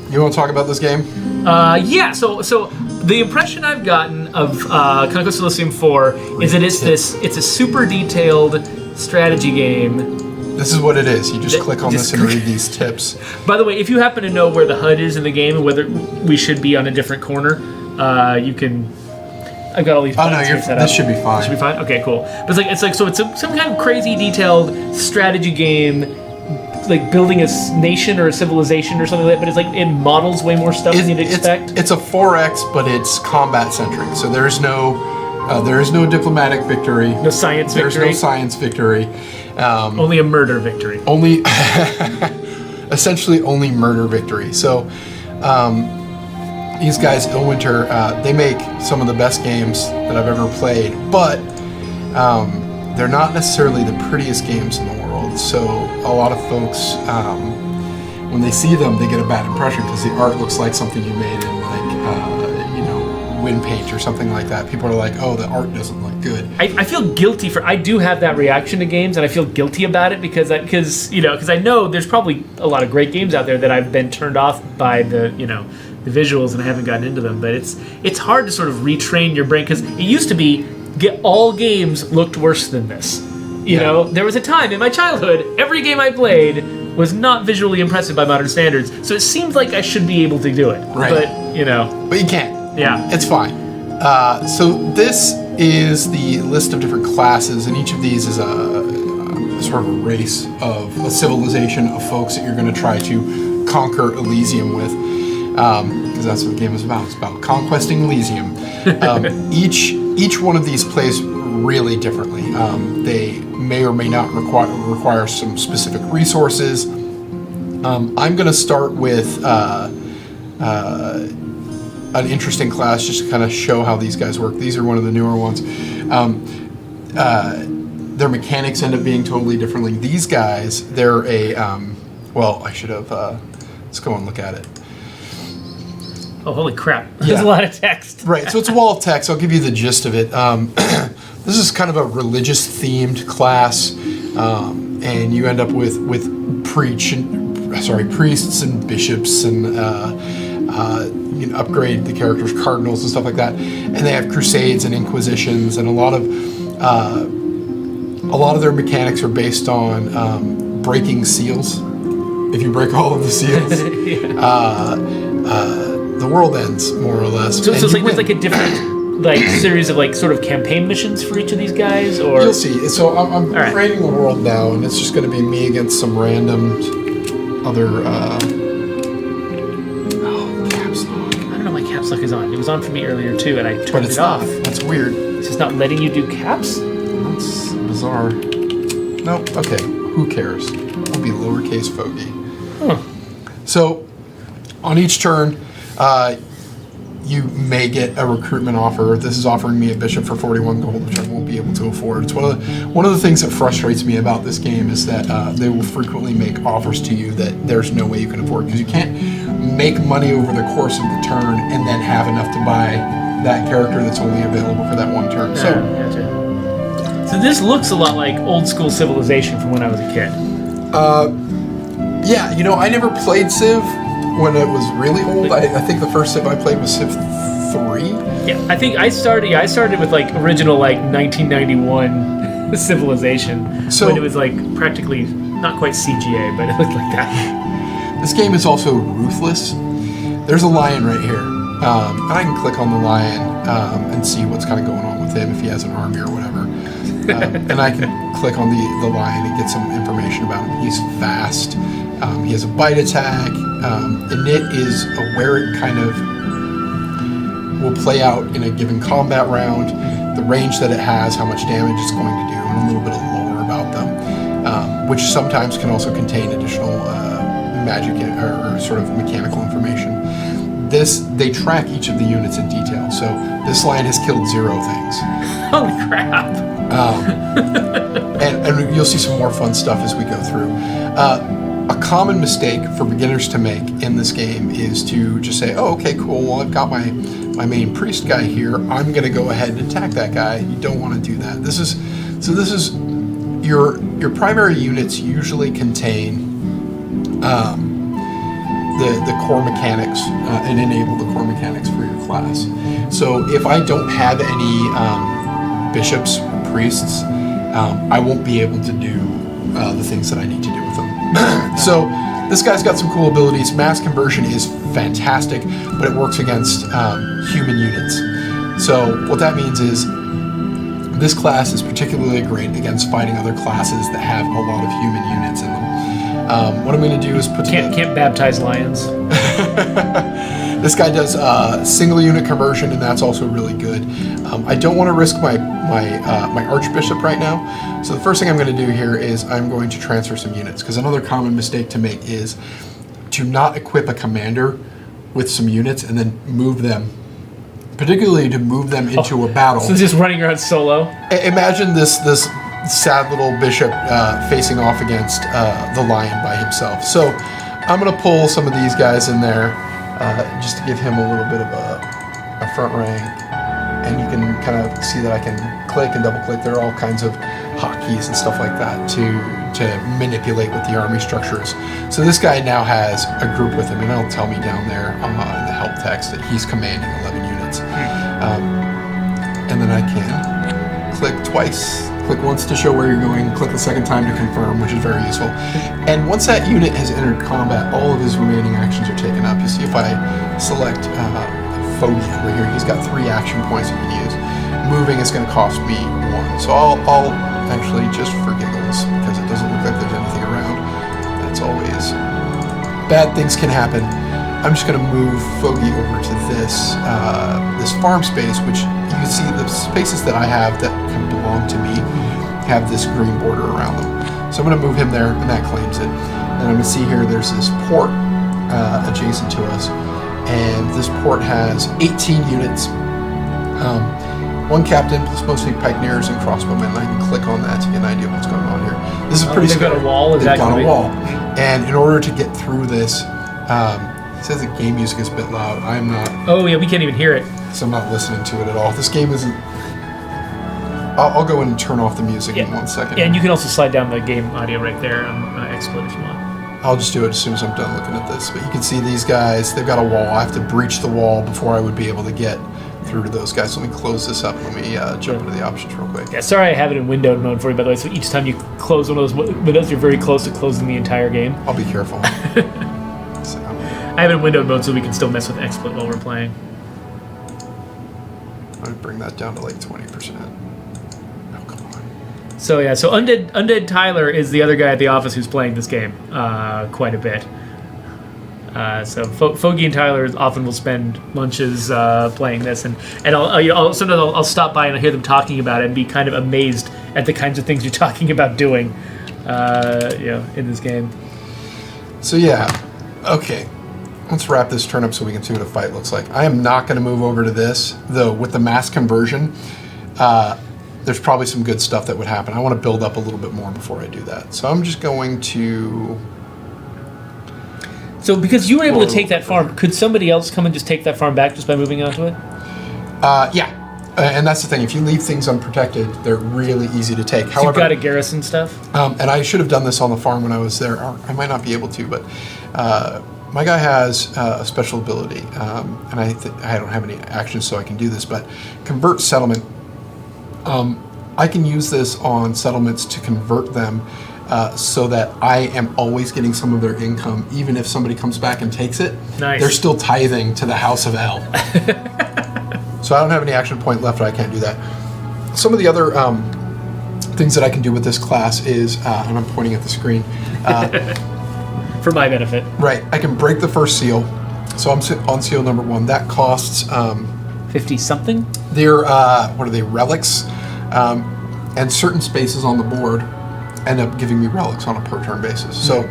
You want to talk about this game? Yeah. So the impression I've gotten of Conquest of Elysium 4 is that it's a super detailed strategy game. This is what it is. You just click on this and read these tips. By the way, if you happen to know where the HUD is in the game and whether we should be on a different corner, you can. I've got all these. Oh no, this should be fine. Should be fine. Okay, cool. But it's like some kind of crazy detailed strategy game, like building a nation or a civilization or something like that. But it's like it models way more stuff than you'd expect. It's a 4X, but it's combat centric. So there is no diplomatic victory. No science victory. There's no science victory. Only a murder victory. Only, essentially only murder victory. So, these guys, Illwinter, they make some of the best games that I've ever played, but they're not necessarily the prettiest games in the world. So a lot of folks, when they see them, they get a bad impression because the art looks like something you made in WinPaint or something like that. People are like, oh, the art doesn't look good. I feel guilty I do have that reaction to games, and I feel guilty about it because I know there's probably a lot of great games out there that I've been turned off by the visuals and I haven't gotten into them. But it's hard to sort of retrain your brain because it used to be all games looked worse than this. You know, there was a time in my childhood every game I played was not visually impressive by modern standards, so it seems like I should be able to do it. Right. But you can't. Yeah. It's fine. So this is the list of different classes, and each of these is a sort of a race of a civilization of folks that you're going to try to conquer Elysium with, because that's what the game is about. It's about conquesting Elysium. Each one of these plays really differently. They may or may not require some specific resources. I'm going to start with an interesting class just to kind of show how these guys work. These are one of the newer ones. Their mechanics end up being totally differently. These guys, they're I should have, let's go and look at it. Oh, holy crap. There's a lot of text. Right, so it's a wall of text. I'll give you the gist of it. This is kind of a religious-themed class, and you end up with priests and bishops, and you can upgrade the characters, cardinals and stuff like that. And they have crusades and inquisitions, and a lot of their mechanics are based on breaking seals. If you break all of the seals, the world ends, more or less. So it's like there's like a different series of sort of campaign missions for each of these guys, or you'll see. So I'm creating the world now, and it's just going to be me against some random other. Caps lock. I don't know why caps lock is on. It was on for me earlier too, and I turned it off. That's weird. It's just not letting you do caps. That's bizarre. Nope. Okay. Who cares? We'll be lowercase Foge. Huh. So on each turn, you may get a recruitment offer. This is offering me a bishop for 41 gold, which I won't be able to afford. It's one of the things that frustrates me about this game is that they will frequently make offers to you that there's no way you can afford, because you can't make money over the course of the turn and then have enough to buy that character that's only available for that one turn. So this looks a lot like old school Civilization from when I was a kid. Yeah, I never played Civ when it was really old. I think the first Civ I played was Civ 3. Yeah, I think I started with original 1991 Civilization, when it was practically not quite CGA, but it looked like that. This game is also ruthless. There's a lion right here, and I can click on the lion and see what's kind of going on with him, if he has an army or whatever. And I can click on the lion and get some information about him. He's fast. He has a bite attack. Init is where it kind of will play out in a given combat round, the range that it has, how much damage it's going to do, and a little bit of lore about them, which sometimes can also contain additional magic or sort of mechanical information. They track each of the units in detail. So this lion has killed 0 things. Holy crap! And you'll see some more fun stuff as we go through. A common mistake for beginners to make in this game is to just say, oh, okay, cool, well, I've got my main priest guy here, I'm going to go ahead and attack that guy. You don't want to do that. This is your primary units usually contain the core mechanics and enable the core mechanics for your class. So if I don't have any bishops or priests, I won't be able to do the things that I need to do with them. So this guy's got some cool abilities. Mass conversion is fantastic, but it works against human units. So what that means is this class is particularly great against fighting other classes that have a lot of human units in them. What I'm going to do is put together... Can't baptize lions. This guy does single unit conversion, and that's also really good. I don't want to risk my archbishop right now, so the first thing I'm going to do here is I'm going to transfer some units, because another common mistake to make is to not equip a commander with some units and then move them, particularly to move them into a battle. So just running around solo? Imagine this sad little bishop facing off against the lion by himself. So I'm going to pull some of these guys in there just to give him a little bit of a front rank. And you can kind of see that I can click and double click. There are all kinds of hotkeys and stuff like that to manipulate what the army structure is. So this guy now has a group with him, and it'll tell me down there in the help text that he's commanding 11 units. And then I can click twice. Click once to show where you're going, click the second time to confirm, which is very useful. And once that unit has entered combat, all of his remaining actions are taken up. You see if I select Foge over here, he's got 3 action points he can use. Moving is going to cost me 1. So I'll actually, just for giggles, because it doesn't look like there's anything around, that's always... Bad things can happen. I'm just going to move Foge over to this farm space, which you can see the spaces that I have that can belong to me have this green border around them. So I'm going to move him there, and that claims it. And I'm going to see here there's this port adjacent to us, and this port has 18 units. 1 captain plus mostly pikeneers and crossbowmen, and I can click on that to get an idea of what's going on here. This is pretty They've got a wall? They've got a wall. And in order to get through this, it says the game music is a bit loud. I'm not... Oh, yeah, we can't even hear it. So I'm not listening to it at all. This game isn't... I'll go in and turn off the music in 1 second. Yeah, and you can also slide down the game audio right there on XSplit if you want. I'll just do it as soon as I'm done looking at this. But you can see these guys, they've got a wall. I have to breach the wall before I would be able to get through to those guys. So let me close this up. Let me jump into the options real quick. Yeah, sorry I have it in windowed mode for you, by the way. So each time you close one of those windows, you're very close to closing the entire game. I'll be careful. I have it in windowed mode so we can still mess with XSplit while we're playing. I'm going to bring that down to like 20%. Oh, come on. So yeah, so Undead Tyler is the other guy at the office who's playing this game quite a bit. So Foge and Tyler often will spend lunches playing this, and sometimes I'll stop by and I'll hear them talking about it and be kind of amazed at the kinds of things you're talking about doing, in this game. So yeah, okay. Let's wrap this turn up so we can see what a fight looks like. I am not going to move over to this, though. With the mass conversion, there's probably some good stuff that would happen. I want to build up a little bit more before I do that. So I'm just going to... So because you were able to take that farm, could somebody else come and just take that farm back just by moving onto it? Yeah. And that's the thing. If you leave things unprotected, they're really easy to take. However, you've got to garrison stuff? And I should have done this on the farm when I was there. Or I might not be able to, but... my guy has a special ability, and I don't have any actions, so I can do this, but convert settlement. I can use this on settlements to convert them so that I am always getting some of their income, even if somebody comes back and takes it. Nice. They're still tithing to the House of El. So I don't have any action point left, but I can't do that. Some of the other things that I can do with this class is, and I'm pointing at the screen, for my benefit. Right. I can break the first seal. So I'm on seal number 1. That costs... 50-something? They're, what are they, relics? And certain spaces on the board end up giving me relics on a per-turn basis. So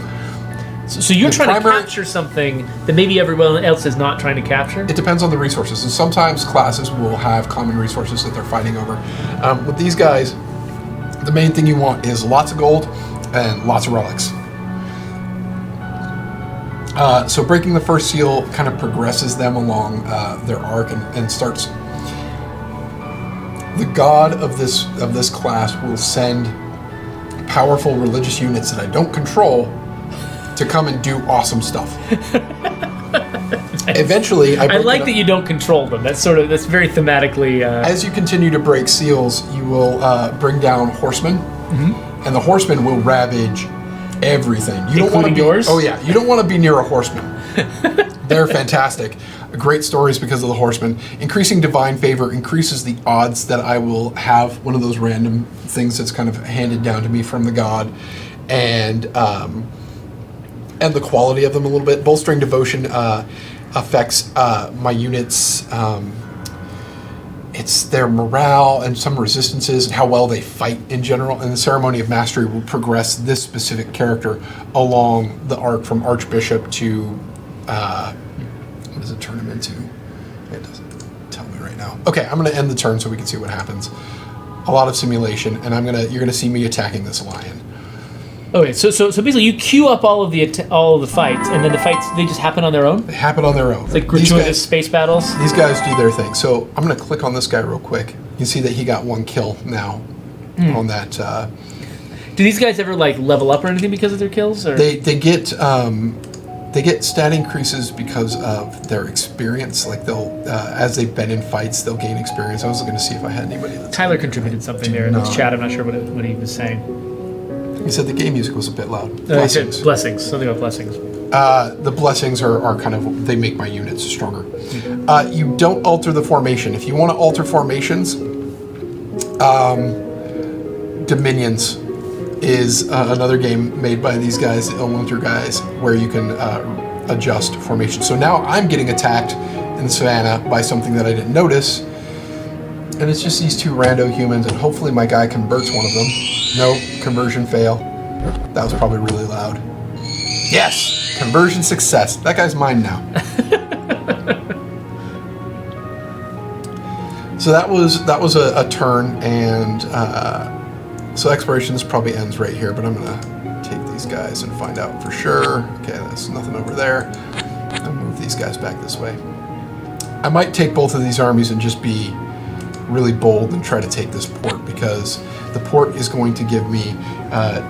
you're trying to capture something that maybe everyone else is not trying to capture? It depends on the resources. And sometimes classes will have common resources that they're fighting over. With these guys, the main thing you want is lots of gold and lots of relics. So breaking the first seal kind of progresses them along their arc and starts. The god of this class will send powerful religious units that I don't control to come and do awesome stuff. sense. Eventually, I like that you don't control them. That's very thematically. As you continue to break seals, you will bring down horsemen, and the horsemen will ravage everything. You don't want to be yours? Oh yeah, you don't want to be near a horseman. They're fantastic. Great stories because of the horsemen. Increasing divine favor increases the odds that I will have one of those random things that's kind of handed down to me from the god, and the quality of them a little bit. Bolstering devotion affects my units. It's their morale and some resistances and how well they fight in general. And the ceremony of mastery will progress this specific character along the arc from Archbishop to what does it turn him into? It doesn't tell me right now. Okay, I'm going to end the turn so we can see what happens. A lot of simulation, and you're gonna see me attacking this lion. Okay, so basically you queue up all of the fights, and then the fights they just happen on their own. They happen on their own. It's like gratuitous space battles. These guys do their thing. So I'm gonna click on this guy real quick. You can see that he got 1 kill now on that. Do these guys ever like level up or anything because of their kills? Or? They get stat increases because of their experience. Like they'll, as they've been in fights, they'll gain experience. I was looking to see if I had anybody. Tyler contributed something there in this chat. I'm not sure what he was saying. He said the game music was a bit loud. He said blessings. Something about blessings. The blessings are kind of, they make my units stronger. You don't alter the formation. If you want to alter formations, Dominions is another game made by these guys, the Winter guys, where you can adjust formation. So now I'm getting attacked in the savannah by something that I didn't notice, and it's just these 2 rando humans, and hopefully my guy converts one of them. Nope, conversion fail. That was probably really loud. Yes, conversion success. That guy's mine now. So that was a turn, and so explorations probably ends right here, but I'm gonna take these guys and find out for sure. Okay, there's nothing over there. I'll move these guys back this way. I might take both of these armies and just be really bold and try to take this port, because the port is going to give me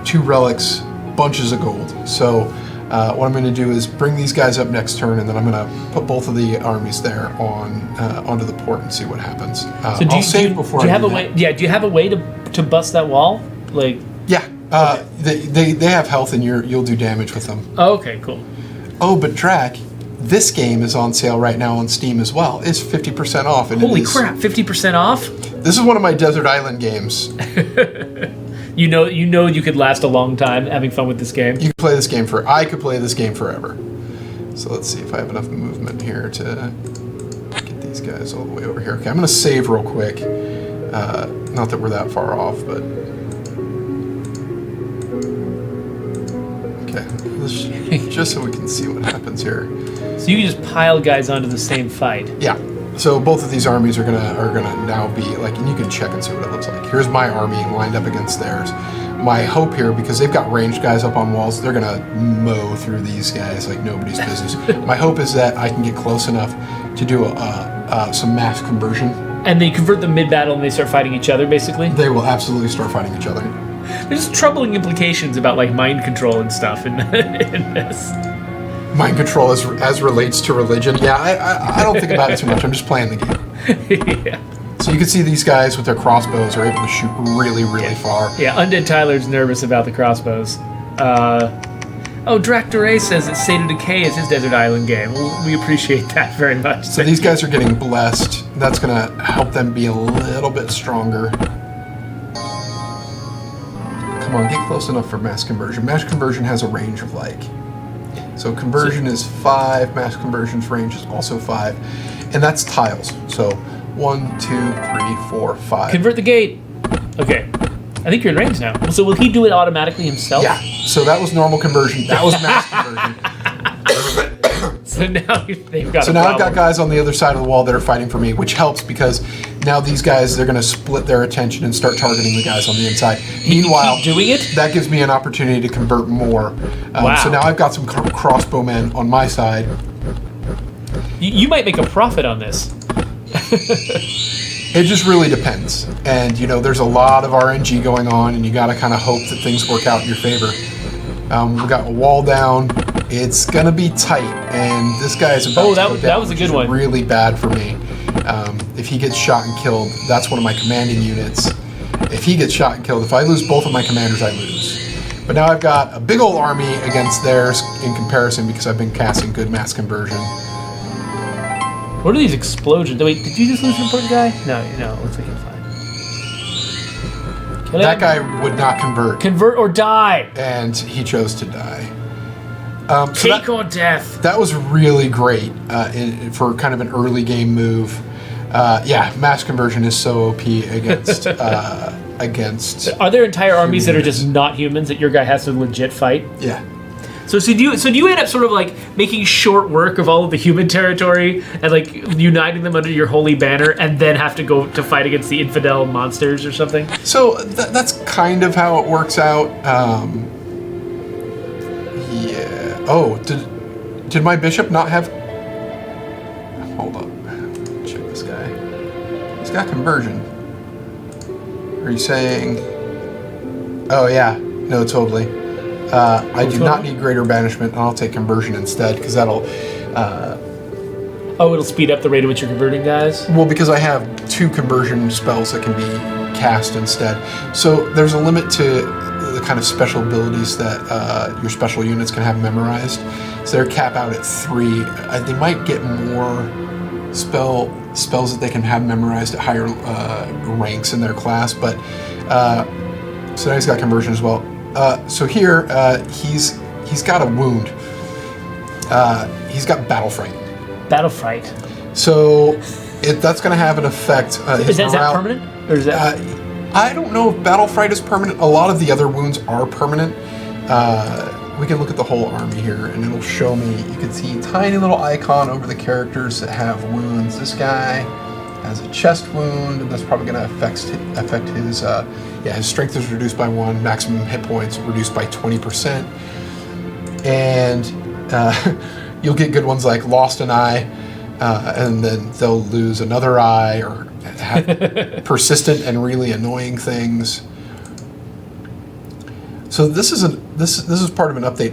2 relics, bunches of gold. So what I'm going to do is bring these guys up next turn, and then I'm going to put both of the armies there onto the port and see what happens. So do you have a way? Yeah, do you have a way to bust that wall? Like yeah, they have health, and you'll do damage with them. Oh, okay, cool. Oh, but Drac, this game is on sale right now on Steam as well. It's 50% off. And holy crap, 50% off? This is one of my Desert Island games. You know you could last a long time having fun with this game. You could play this game I could play this game forever. So let's see if I have enough movement here to get these guys all the way over here. Okay, I'm going to save real quick. Not that we're that far off, but... Okay, just so we can see what happens here. So you can just pile guys onto the same fight. Yeah. So both of these armies are gonna now be like, and you can check and see what it looks like. Here's my army lined up against theirs. My hope here, because they've got ranged guys up on walls, they're gonna mow through these guys like nobody's business. My hope is that I can get close enough to do some mass conversion. And they convert them mid-battle and they start fighting each other, basically? They will absolutely start fighting each other. There's troubling implications about like mind control and stuff in this. Mind control as relates to religion. Yeah, I don't think about it too much. I'm just playing the game. Yeah. So you can see these guys with their crossbows are able to shoot really, really far. Yeah, Undead Tyler's nervous about the crossbows. Drac Duray says that State of Decay is his Desert Island game. We appreciate that very much. So these guys are getting blessed. That's going to help them be a little bit stronger. Come on, get close enough for mass conversion. Mass conversion has a range of like... So conversion is 5, mass conversion's range is also 5, and that's tiles. So 1, 2, 3, 4, 5. Convert the gate. Okay, I think you're in range now. So will he do it automatically himself? Yeah. So that was normal conversion. That was mass conversion. So now they've got. So now I've got guys on the other side of the wall that are fighting for me, which helps because now these guys, they're going to split their attention and start targeting the guys on the inside. Meanwhile, doing it, that gives me an opportunity to convert more. Wow. So now I've got some crossbowmen on my side. You might make a profit on this. It just really depends. And, there's a lot of RNG going on, and you got to kind of hope that things work out in your favor. We got a wall down. It's gonna be tight, and this guy is about Oh, to that- go down, that was a which good is one. really bad for me. If he gets shot and killed, that's one of my commanding units. If he gets shot and killed, if I lose both of my commanders, I lose. But now I've got a big old army against theirs in comparison because I've been casting good mass conversion. What are these explosions? Wait, did you just lose an important guy? No, it looks like you're fine. Kill That him. guy would not convert, Convert or die. and he chose to die. So Take or death. that was really great for kind of an early game move. Yeah, mass conversion is so OP against against. Are there entire armies that are Humans. just not humans that your guy has to legit fight? Yeah. So do you end up sort of like making short work of all of the human territory and like uniting them under your holy banner, and then have to go to fight against the infidel monsters or something? So that's kind of how it works out. Yeah. Oh, did my bishop not have? Hold up. Check this guy. He's got conversion. Are you saying? Oh yeah. No, totally. I do not need greater banishment, and I'll take conversion instead because that'll. Oh, it'll speed up the rate at which you're converting guys? Well, because I have 2 conversion spells that can be cast instead. So there's a limit to the kind of special abilities that your special units can have memorized. So they're capped out at 3. They might get more spells that they can have memorized at higher ranks in their class, but so now he's got conversion as well. So here he's got a wound. He's got battle fright. Battle fright. So that's going to have an effect. Is that permanent? Or is that... I don't know if battle fright is permanent. A lot of the other wounds are permanent. We can look at the whole army here, and it'll show me. You can see a tiny little icon over the characters that have wounds. This guy has a chest wound, and that's probably going to affect his. His strength is reduced by 1. Maximum hit points reduced by 20%, and you'll get good ones like lost an eye, and then they'll lose another eye, or have persistent and really annoying things. So this is part of an update.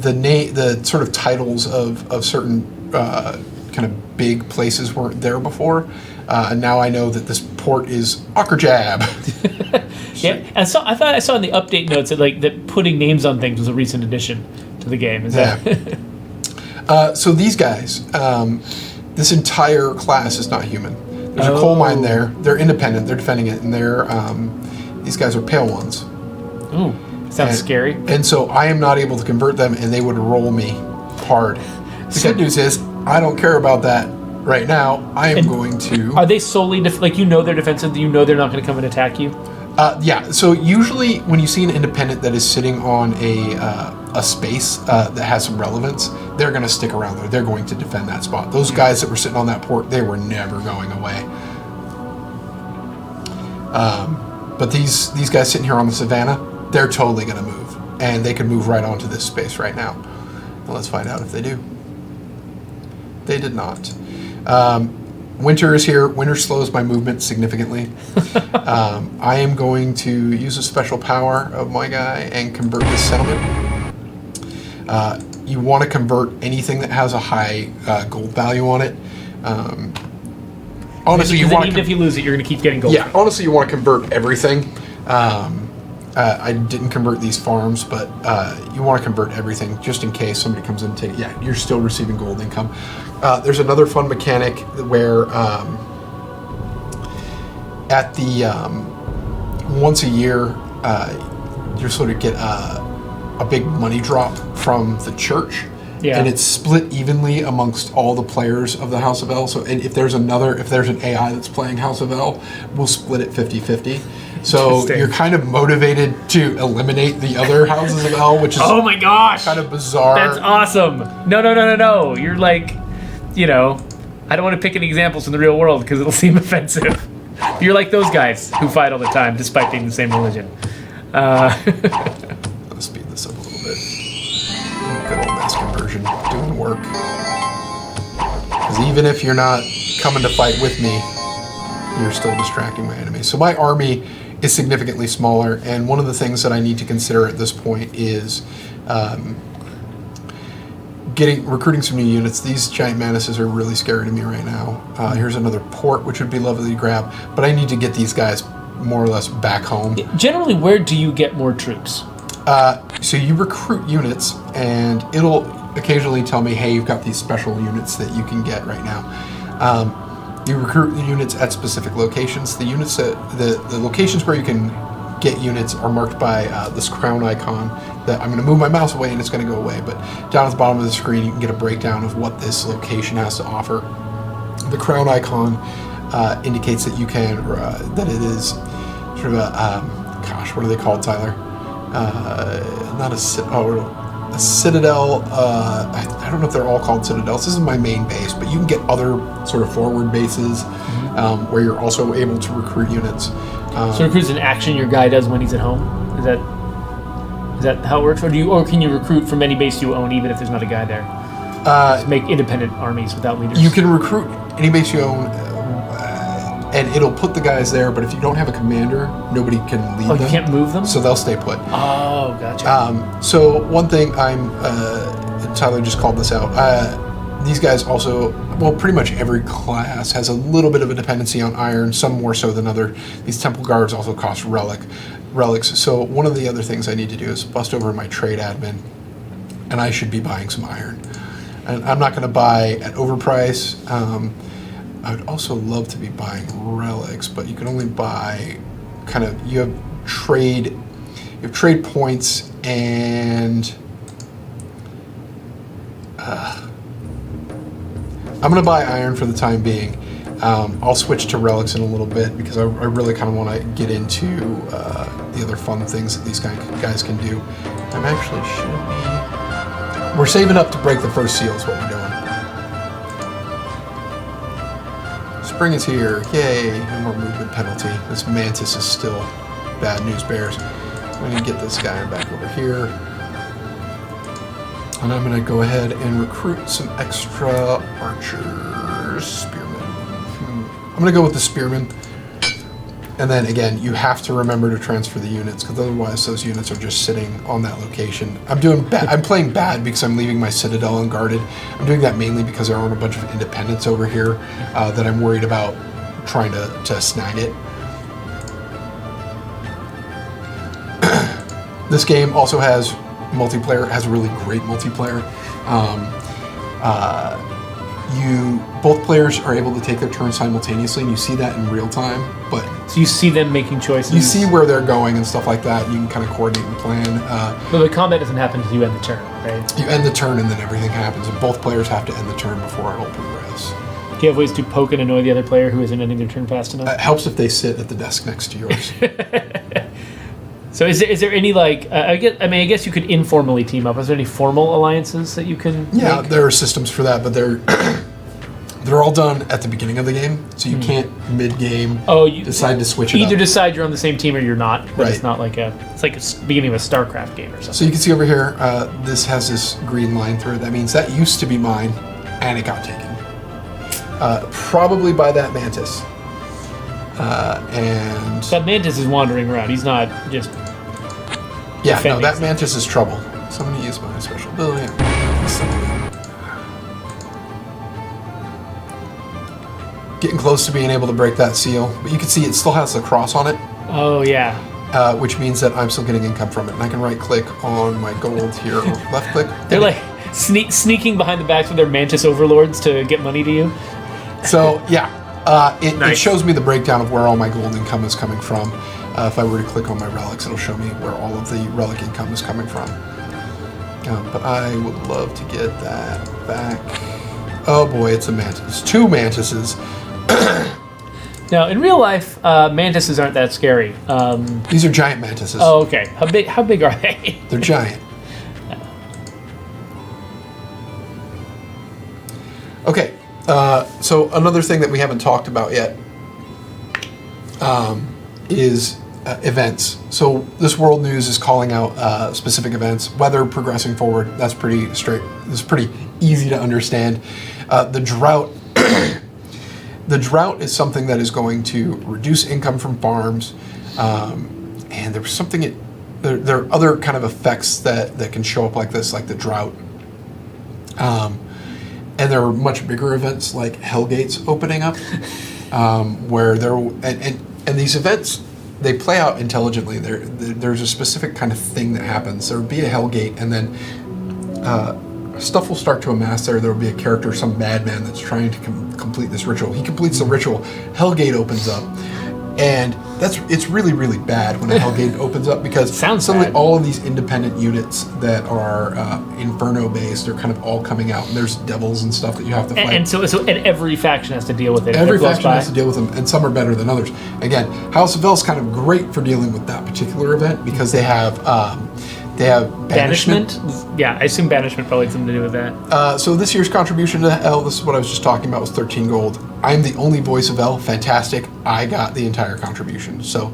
The sort of titles of certain kind of big places weren't there before, and now I know that this port is Jab. Yeah, and so I thought I saw in the update notes that putting names on things was a recent addition to the game. Is that? So these guys, this entire class is not human. There's a coal mine there. They're independent. They're defending it, and these guys are pale ones. Ooh, sounds scary. And so I am not able to convert them, and they would roll me hard. The good news is I don't care about that right now. I am going to. Are they solely they're defensive? They're not going to come and attack you? Yeah. So usually when you see an independent that is sitting on a space that has some relevance, they're going to stick around there. They're going to defend that spot. Those guys that were sitting on that port, they were never going away. But these guys sitting here on the savannah, they're totally going to move, and they could move right onto this space right now. Now let's find out if they do. They did not. Winter is here. Winter slows my movement significantly. I am going to use a special power of my guy and convert this settlement. You want to convert anything that has a high gold value on it. Honestly, you want even if you lose it, you're going to keep getting gold. Yeah, honestly, you want to convert everything. I didn't convert these farms, but you want to convert everything just in case somebody comes in and takes it. Yeah, you're still receiving gold income. There's another fun mechanic where at the once a year you sort of get a big money drop from the church. Yeah. And it's split evenly amongst all the players of the House of L. So and if there's an AI that's playing House of L, we'll split it 50-50. So you're kind of motivated to eliminate the other houses of L, which is oh my gosh, kind of bizarre. That's awesome. No. You're like, I don't want to pick any examples from the real world because it'll seem offensive. You're like those guys who fight all the time despite being the same religion. Let's speed this up a little bit. Good old mass conversion, doing work. Because even if you're not coming to fight with me, you're still distracting my enemy. So my army is significantly smaller, and one of the things that I need to consider at this point is recruiting some new units. These giant mantises are really scary to me right now. Here's another port, which would be lovely to grab, but I need to get these guys more or less back home. Generally, where do you get more troops? So you recruit units, and it'll occasionally tell me, hey, you've got these special units that you can get right now. You recruit the units at specific locations. The units the locations where you can get units are marked by this crown icon that I'm going to move my mouse away and it's going to go away, but down at the bottom of the screen you can get a breakdown of what this location has to offer. The crown icon indicates that you can, that it is sort of a, gosh, what are they called, Tyler? Not a citadel. I don't know if they're all called citadels. This is my main base, but you can get other sort of forward bases where you're also able to recruit units. So recruit's an action your guy does when he's at home? Is that how it works? Or can you recruit from any base you own even if there's not a guy there? Just make independent armies without leaders? You can recruit any base you own, and it'll put the guys there, but if you don't have a commander, nobody can lead them. You can't move them? So they'll stay put. Oh, gotcha. So one thing Tyler just called this out. These guys also, well, pretty much every class has a little bit of a dependency on iron, some more so than other. These temple guards also cost relics. So one of the other things I need to do is bust over my trade admin, and I should be buying some iron. And I'm not going to buy at overprice. I would also love to be buying relics, but you can only buy you have trade points and I'm going to buy iron for the time being. I'll switch to relics in a little bit because I really kind of want to get into the other fun things that these guys can do. I'm actually should be. We're saving up to break the first seal is what we're doing. Spring is here. Yay, no more movement penalty. This mantis is still bad news bears. I'm going to get this guy back over here. And I'm going to go ahead and recruit some extra archers. Spearmen. I'm going to go with the spearmen. And then again, you have to remember to transfer the units because otherwise those units are just sitting on that location. I'm playing bad because I'm leaving my citadel unguarded. I'm doing that mainly because there aren't a bunch of independents over here that I'm worried about trying to snag it. This game also has multiplayer. It has really great multiplayer. Both players are able to take their turn simultaneously, and you see that in real time. But so you see them making choices. You see where they're going and stuff like that. And you can kind of coordinate and plan. But the combat doesn't happen until you end the turn, right? You end the turn, and then everything happens. And both players have to end the turn before it'll progress. Do you have ways to poke and annoy the other player who isn't ending their turn fast enough? It helps if they sit at the desk next to yours. So is there any I guess you could informally team up. Is there any formal alliances that you can make? There are systems for that, but they're all done at the beginning of the game, so you can't mid-game decide to switch it Either up. decide you're on the same team or you're not, but right. It's not like it's like a beginning of a StarCraft game or something. So you can see over here, this has this green line through it. That means that used to be mine, and it got taken. Probably by that mantis. And that mantis is wandering around. He's not just... Yeah, no, that mantis is trouble. So I'm going to use my special ability. Getting close to being able to break that seal. But you can see it still has the cross on it. Oh, yeah. Which means that I'm still getting income from it. And I can right-click on my gold here, or left-click. They're like sneaking behind the backs of their mantis overlords to get money to you. So, yeah. Nice. It shows me the breakdown of where all my gold income is coming from. If I were to click on my relics, it'll show me where all of the relic income is coming from. But I would love to get that back. Oh boy, it's a mantis. It's two mantises. Now, in real life, mantises aren't that scary. These are giant mantises. Oh, okay. How big are they? They're giant. Okay. So another thing that we haven't talked about yet is events. So this world news is calling out specific events. Weather progressing forward. That's pretty straight. It's pretty easy to understand. The drought. The drought is something that is going to reduce income from farms, and there's something. There are other kind of effects that can show up like this, like the drought. And there are much bigger events like Hellgates opening up, where and these events, they play out intelligently. There's a specific kind of thing that happens. There will be a Hellgate, and then stuff will start to amass there. There will be a character, some madman that's trying to complete this ritual. He completes the ritual. Hellgate opens up, and it's really, really bad when a Hellgate opens up because suddenly all of these independent units that are Inferno based are kind of all coming out, and there's devils and stuff that you have to fight. And so every faction has to deal with it. Every faction has to deal with them, and some are better than others. Again, House of L is kind of great for dealing with that particular event because they have banishment. Yeah, I assume banishment probably has something to do with that. So this year's contribution to L, this is what I was just talking about, was 13 gold. I'm the only voice of L. Fantastic. I got the entire contribution. So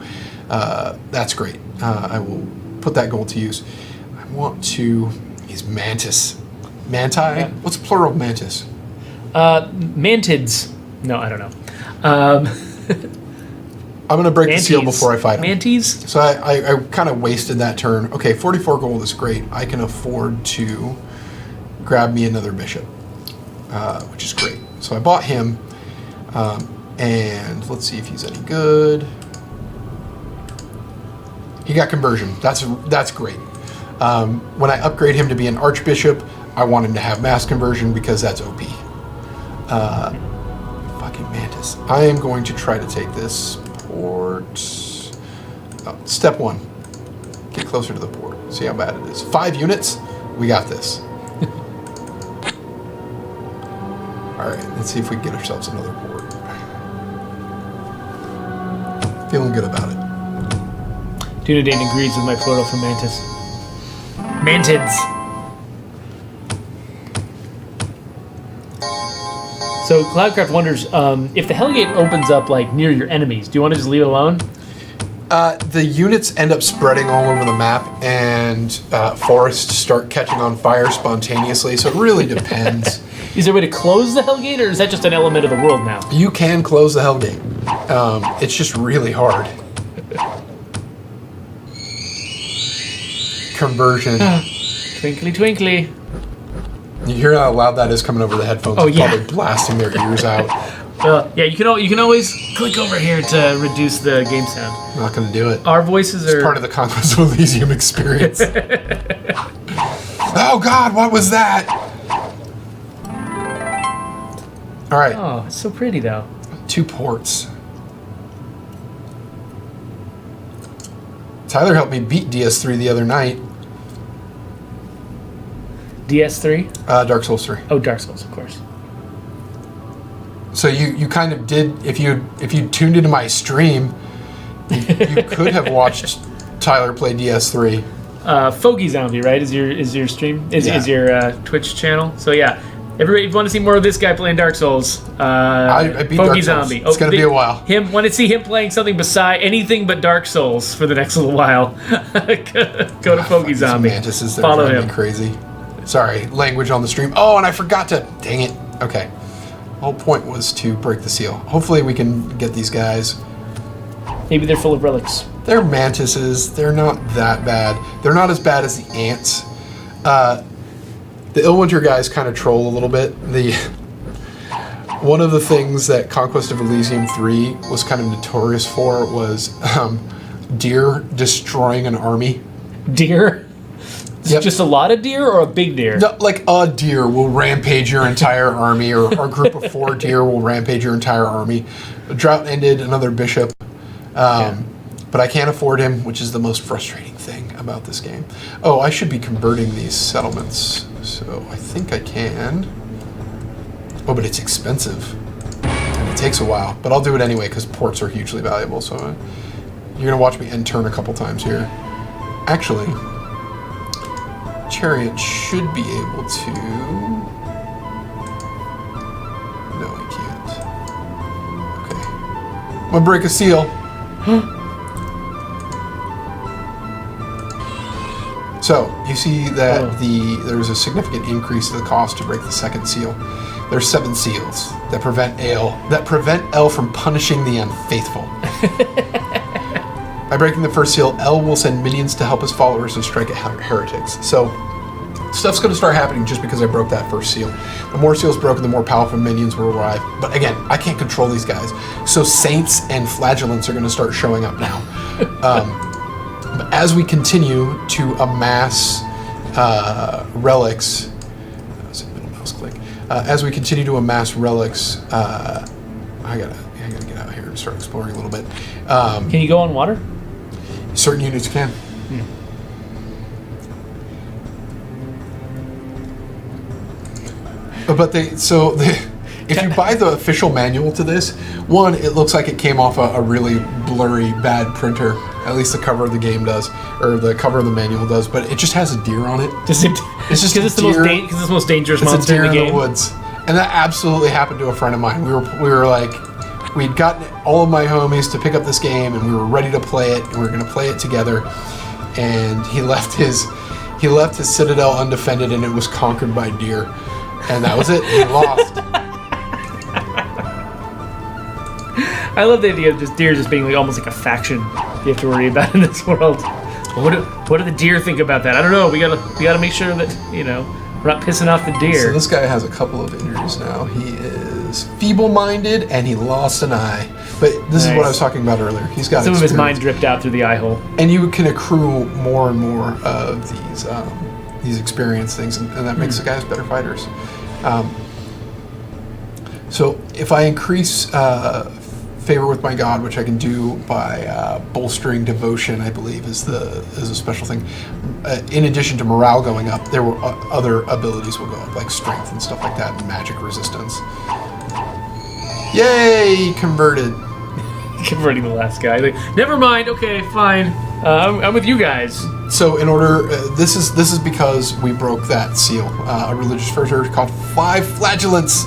that's great. I will put that gold to use. I want to use Mantis. Manti? Yeah. What's plural of Mantis? Mantids. No, I don't know. I'm going to break the seal before I fight him. Manties? So I kind of wasted that turn. Okay, 44 gold is great. I can afford to grab me another bishop, which is great. So I bought him, and let's see if he's any good. He got conversion. That's great. When I upgrade him to be an archbishop, I want him to have mass conversion because that's OP. Fucking Mantis. I am going to try to take this port. Step 1. Get closer to the port. See how bad it is. 5 units. We got this. Alright, let's see if we can get ourselves another port. Feeling good about it. Dunedain agrees with my plural for Mantis. Mantids. So Cloudcraft wonders, if the Hellgate opens up like near your enemies, do you want to just leave it alone? The units end up spreading all over the map, and forests start catching on fire spontaneously, so it really depends. Is there a way to close the Hellgate, or is that just an element of the world now? You can close the Hellgate. It's just really hard. Conversion. Twinkly, twinkly. You hear how loud that is coming over the headphones? Oh, yeah. Probably blasting their ears out. Yeah, you can always click over here to reduce the game sound. I'm not going to do it. Our voices are... It's part of the Conquest of Elysium experience. Oh, God, what was that? All right. Oh, it's so pretty, though. 2 ports. Tyler helped me beat DS3 the other night. DS3? Dark Souls 3. Oh, Dark Souls, of course. So you kind of did, if you tuned into my stream, you could have watched Tyler play DS3. Foge Zombie, right? Is your stream? Is your Twitch channel? So yeah, everybody, if you want to see more of this guy playing Dark Souls, I beat Foge Dark Souls. Zombie. It's gonna be a while. Want to see him playing something beside anything but Dark Souls for the next little while? Go to Foge Zombie. Mantises there Follow driving him. me crazy. Sorry, language on the stream. Oh, and I forgot to. Dang it. Okay. The whole point was to break the seal. Hopefully we can get these guys. Maybe they're full of relics. They're mantises. They're not that bad. They're not as bad as the ants. The Illwinter guys kind of troll a little bit. One of the things that Conquest of Elysium 3 was kind of notorious for was deer destroying an army. Deer? Yep. Just a lot of deer or a big deer? No, like a deer will rampage your entire army, or a group of 4 deer will rampage your entire army. The drought ended, another bishop. But I can't afford him, which is the most frustrating thing about this game. Oh, I should be converting these settlements. So I think I can. Oh, but it's expensive. And it takes a while. But I'll do it anyway, because ports are hugely valuable. So you're going to watch me end turn a couple times here. Actually... Chariot should be able to... No, he can't. Okay. I'm gonna break a seal. So, you see that there's a significant increase to the cost to break the second seal. There's 7 seals that prevent L from punishing the unfaithful. By breaking the first seal, L will send minions to help his followers and strike at heretics. So, Stuff's going to start happening just because I broke that first seal. The more seals broken, the more powerful minions will arrive. But again, I can't control these guys. So saints and flagellants are going to start showing up now. But as we continue to amass relics, that was a middle mouse click. As we continue to amass relics, I gotta get out here and start exploring a little bit. Can you go on water? Certain units can. But if you buy the official manual to this, one, it looks like it came off a really blurry, bad printer. At least the cover of the game does, or the cover of the manual does. But it just has a deer on it. It's just because it's the most dangerous it's monster a deer in the game. In the woods, and that absolutely happened to a friend of mine. We were like, we'd gotten all of my homies to pick up this game, and we were ready to play it, and we were going to play it together. And he left his citadel undefended, and it was conquered by deer. And that was it. He lost. I love the idea of just deer just being like almost like a faction you have to worry about in this world. What do the deer think about that? I don't know. We gotta make sure that we're not pissing off the deer. So this guy has a couple of injuries now. He is feeble-minded and he lost an eye. But this is what I was talking about earlier. He's got some of his mind dripped out through the eye hole. And you can accrue more and more of these experience things, and that makes the guys better fighters. So if I increase favor with my god, which I can do by bolstering devotion, I believe is a special thing. In addition to morale going up, there were other abilities will go up, like strength and stuff like that, and magic resistance. Yay! Converted. Converting the last guy. Like, never mind. Okay, fine. I'm with you guys. So in order, this is because we broke that seal. A religious furter called 5 flagellants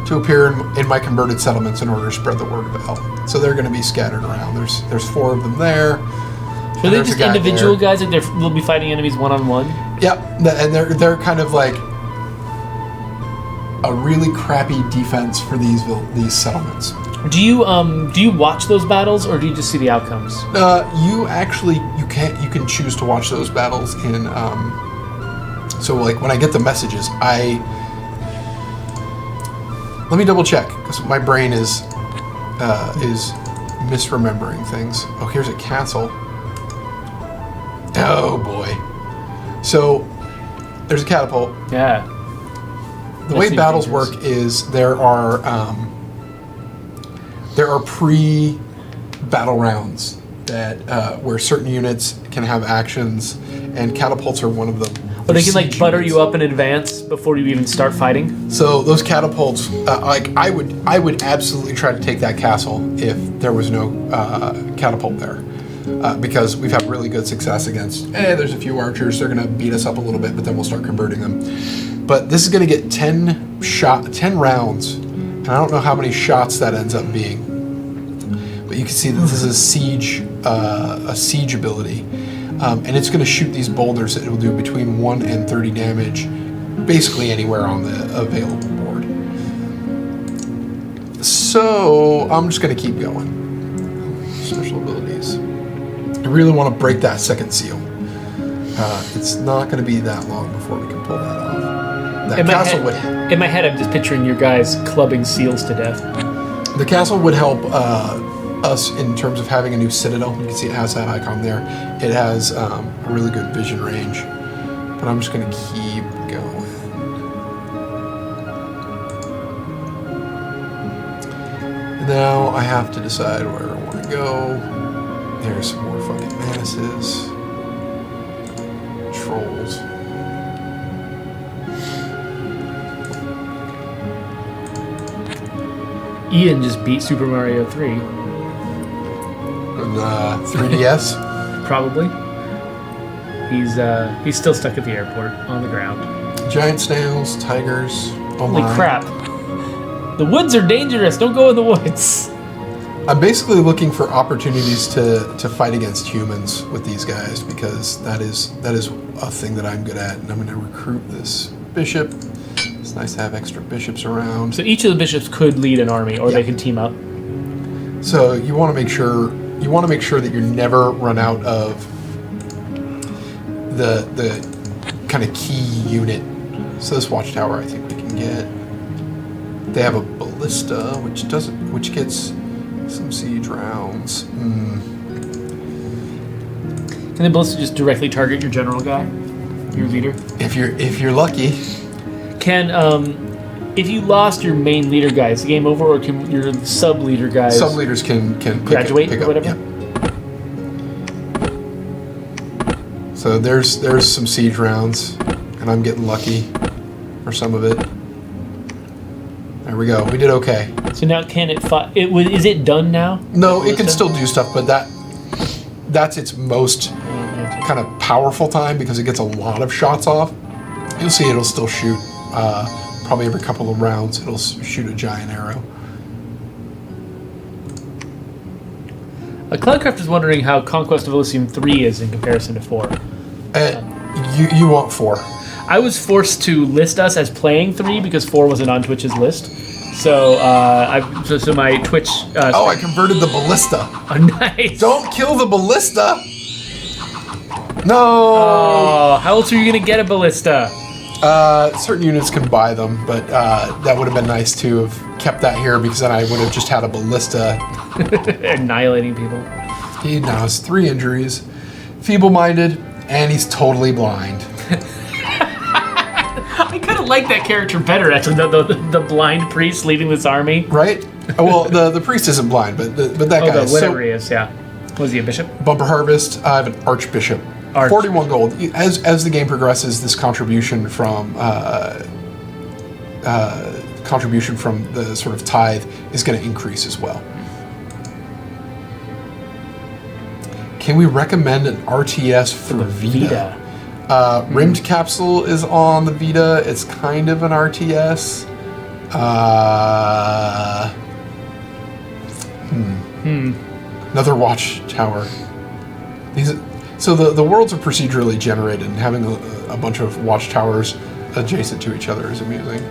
to appear in my converted settlements in order to spread the word about. So they're going to be scattered around. There's 4 of them there. Are they just individual guys? Like they'll be fighting enemies one-on-one? Yep, and they're kind of like a really crappy defense for these settlements. Do you watch those battles, or do you just see the outcomes? You can choose to watch those battles in. So like when I get the messages, let me double check because my brain is misremembering things. Oh, here's a castle. Oh boy. So there's a catapult. Yeah. The way battles work is there are pre-battle rounds that where certain units can have actions, and catapults are one of them. But they can like butter you up in advance before you even start fighting. So those catapults, I would absolutely try to take that castle if there was no catapult there, because we've had really good success against. There's a few archers. They're going to beat us up a little bit, but then we'll start converting them. But this is going to get 10 rounds, and I don't know how many shots that ends up being. But you can see that this is a siege ability. And it's going to shoot these boulders that it will do between 1 and 30 damage, basically anywhere on the available board. So I'm just going to keep going. Special abilities. I really want to break that second seal. It's not going to be that long before we can pull that off. In my head, I'm just picturing your guys clubbing seals to death. The castle would help us in terms of having a new citadel. You can see it has that icon there. It has a really good vision range, but I'm just going to keep going. And now I have to decide where I want to go. There's some more fucking menaces. Trolls. Ian just beat Super Mario 3. And 3DS? Probably. He's still stuck at the airport on the ground. Giant snails, tigers. Holy crap. The woods are dangerous. Don't go in the woods. I'm basically looking for opportunities to fight against humans with these guys, because that is a thing that I'm good at, and I'm going to recruit this bishop. It's nice to have extra bishops around. So each of the bishops could lead an army, or they could team up. So you want to make sure that you never run out of the kind of key unit. So this watchtower, I think we can get. They have a ballista, which gets some siege rounds. Can the ballista just directly target your general guy, your leader? If you're lucky. Can if you lost your main leader guy, is the game over, or can your sub leader guys? Sub leaders can graduate pick or whatever. Up, yeah. So there's some siege rounds, and I'm getting lucky for some of it. There we go. We did okay. So now can it fight? Is it done now? No, it can still do stuff, but that's its most kind of powerful time because it gets a lot of shots off. You'll see it'll still shoot. Probably every couple of rounds, it'll shoot a giant arrow. Cloudcraft is wondering how Conquest of Elysium 3 is in comparison to 4. You want 4. I was forced to list us as playing 3 because 4 wasn't on Twitch's list. So so my Twitch. I converted the ballista. Oh, nice. Don't kill the ballista. No. Oh, how else are you gonna get a ballista? Certain units can buy them, but that would have been nice to have kept that here because then I would have just had a ballista. Annihilating people. He now has 3 injuries, feeble-minded, and he's totally blind. I kind of like that character better, actually, the blind priest leading this army. Right? Well, the priest isn't blind, but that guy is. Whatever he is, yeah. Was he a bishop? Bumper Harvest, I have an Archbishop. 41 gold. As the game progresses, this contribution from the sort of tithe is going to increase as well. Can we recommend an RTS for Vita? Rimmed Capsule is on the Vita. It's kind of an RTS. Another watchtower. So the worlds are procedurally generated, and having a bunch of watchtowers adjacent to each other is amusing.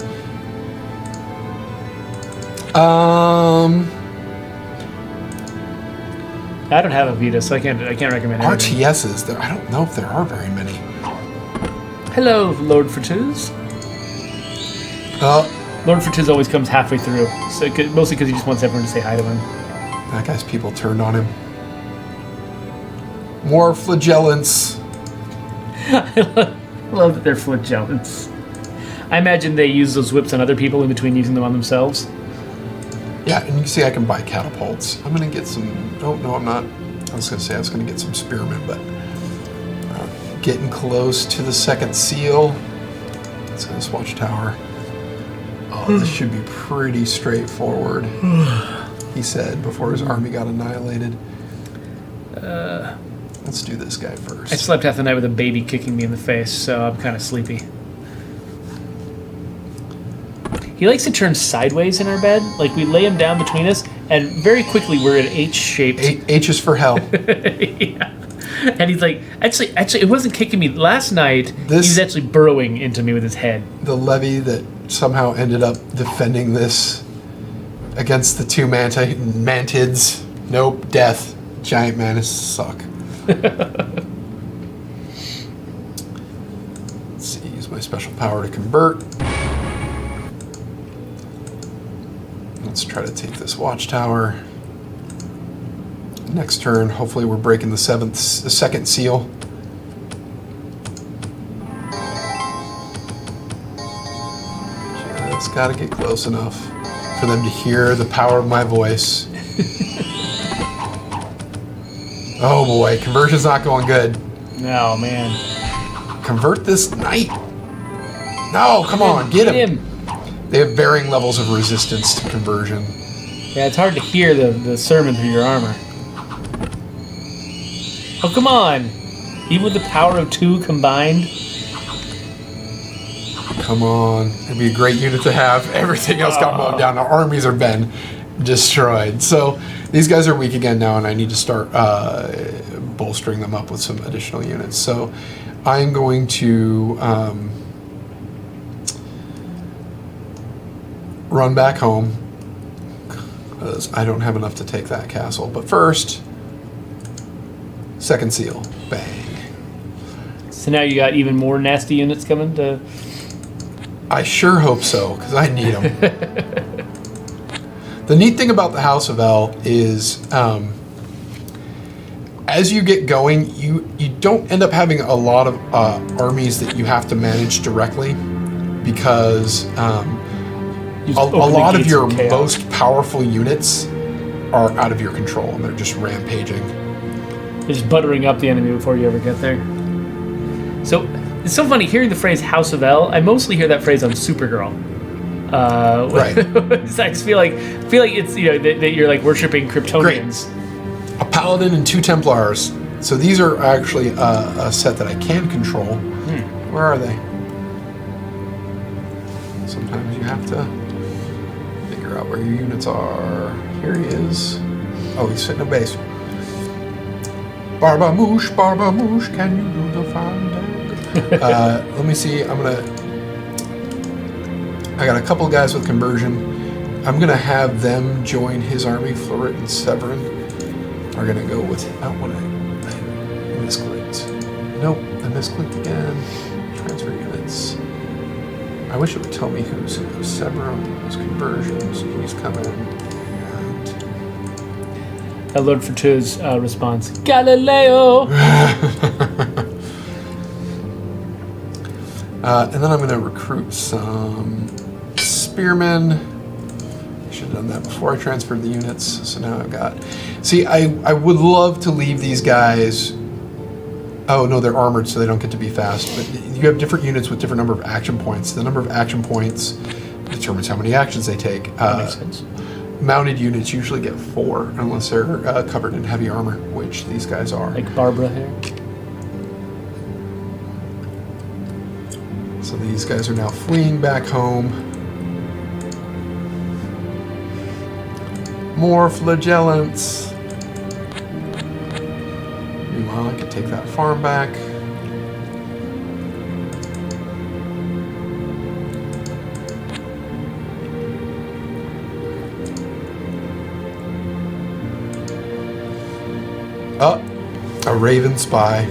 I don't have a Vita, so I can't recommend anything. RTSs. I don't know if there are very many. Hello, Lord Fortuz. Lord Fortuz always comes halfway through, so mostly because he just wants everyone to say hi to him. That guy's people turned on him. More flagellants. I love that they're flagellants. I imagine they use those whips on other people in between using them on themselves. Yeah, and you can see I can buy catapults. I'm going to get some... Oh, no, I'm not. I was going to say I was going to get some spearmen, but... getting close to the second seal. Let's go to this watchtower. Oh, this should be pretty straightforward. He said before his army got annihilated. Let's do this guy first. I slept half the night with a baby kicking me in the face, so I'm kind of sleepy. He likes to turn sideways in our bed. Like, we lay him down between us, and very quickly we're an H-shaped. H is for hell. Yeah. And he's like, actually, it wasn't kicking me. Last night, he was actually burrowing into me with his head. The levy that somehow ended up defending this against the 2 mantids. Nope, death. Giant mantis suck. Let's see, use my special power to convert. Let's try to take this watchtower. Next turn, hopefully we're breaking the second seal. Just gotta get close enough for them to hear the power of my voice. Oh boy, conversion's not going good. Oh man. Convert this knight. No, come on, get him. They have varying levels of resistance to conversion. Yeah, it's hard to hear the sermon through your armor. Oh, come on. Even with the power of 2 combined. Come on. It'd be a great unit to have. Everything else got mowed down. Our armies are been destroyed. So these guys are weak again now, and I need to start bolstering them up with some additional units. So I'm going to run back home because I don't have enough to take that castle. But first, second seal. Bang. So now you got even more nasty units coming to... I sure hope so, because I need them. The neat thing about the House of El is, as you get going, you don't end up having a lot of armies that you have to manage directly, because a lot of your most powerful units are out of your control, and they're just rampaging. They're just buttering up the enemy before you ever get there. So it's so funny hearing the phrase House of El. I mostly hear that phrase on Supergirl. Right. I just feel like it's that you're like worshiping Kryptonians. Great. A Paladin and 2 Templars. So these are actually a set that I can control. Where are they? Sometimes you have to figure out where your units are. Here he is. Oh, he's sitting in base. Barbamouche, can you do the fine dance? Let me see. I got a couple of guys with conversion. I'm gonna have them join his army. Floret and Severin are gonna go with that one. I misclicked. Nope, I misclicked again. Transfer units. I wish it would tell me who's who. Severin was conversions. He's coming. And Lord Fortuna's response: Galileo. And then I'm gonna recruit some spearmen. I should have done that before I transferred the units. So now I've got... See, I would love to leave these guys... Oh, no, they're armored, so they don't get to be fast. But you have different units with different number of action points. The number of action points determines how many actions they take. That makes sense. Mounted units usually get 4, unless they're covered in heavy armor, which these guys are. Like Barbara here. So these guys are now fleeing back home. More flagellants. Meanwhile, I can take that farm back. Oh, a Raven spy.